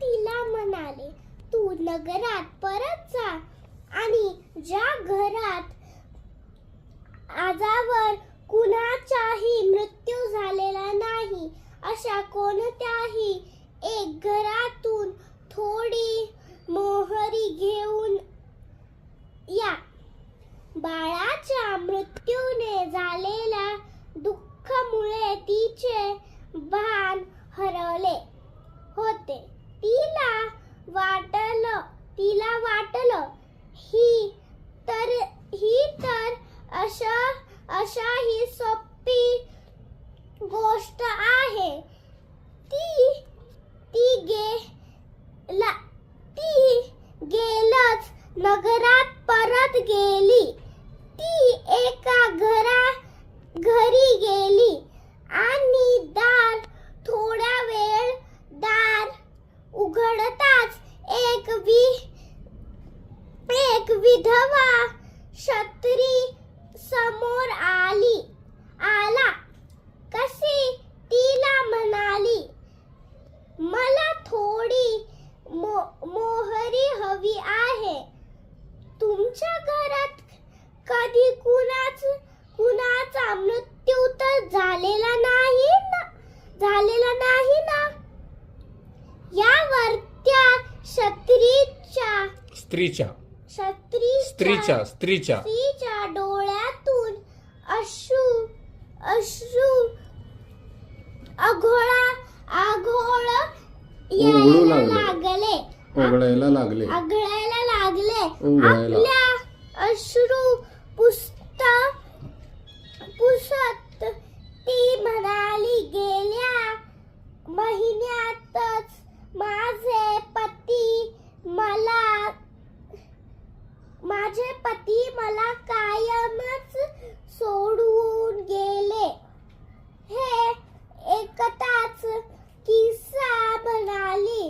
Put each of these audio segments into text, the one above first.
तिला म्हणाले, तू नगरात परत जा आणि ज्या घरात आजवर कुणाचाही मृत्यू झालेला नाही अशा कोणत्याही एक घरातून थोडी मोहरी घेऊन या. बाळाच्या मृत्यूने झालेल्या दुःखामुळे तिचे भान हरवले होते. तिला वाटलं ही तर अशा ही सोपी गोष्ट आहे. ती गेलच नगरात परत गेली. ती एका घरी गेली आणि थोड्या वेळ दार उघडताच एक विधवा स्त्री समोर आला. कशी तिला म्हणाली, मला थोडी मोहरी हवी आहे. तुमच्या घरात कधी कुणाचा मृत्यू तर झालेला नाही ना? यावर त्या स्त्रीच्या डोळ्यातून अश्रू आघोळ ओघळायला लागले. आपल्या अश्रू पुसत ती म्हणाली, गेल्या महिन्यातच माझे पती मला कायमच सोडून गेले. हे ऐकताच किस्सा म्हणाली,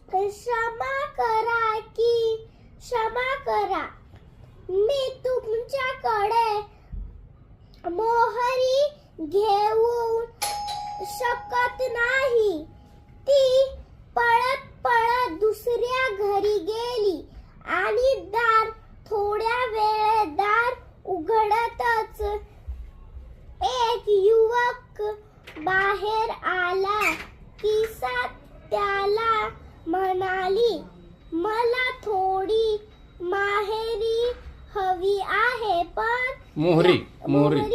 क्षमा करा, मी तुमच्याकडे मोहरी घेऊ शकत नाही. ती पळत दुसऱ्या घरी गेली आणि थोड्या वेळ दार उघडतच एक युवक बाहेर आला. किस्सा त्याला म्हणाली, मला थोडी मोहरी हवी आहे, पण मोहरी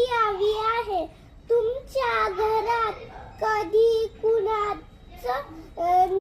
हवी आहे. तुमच्या घरात कधी कुणाचं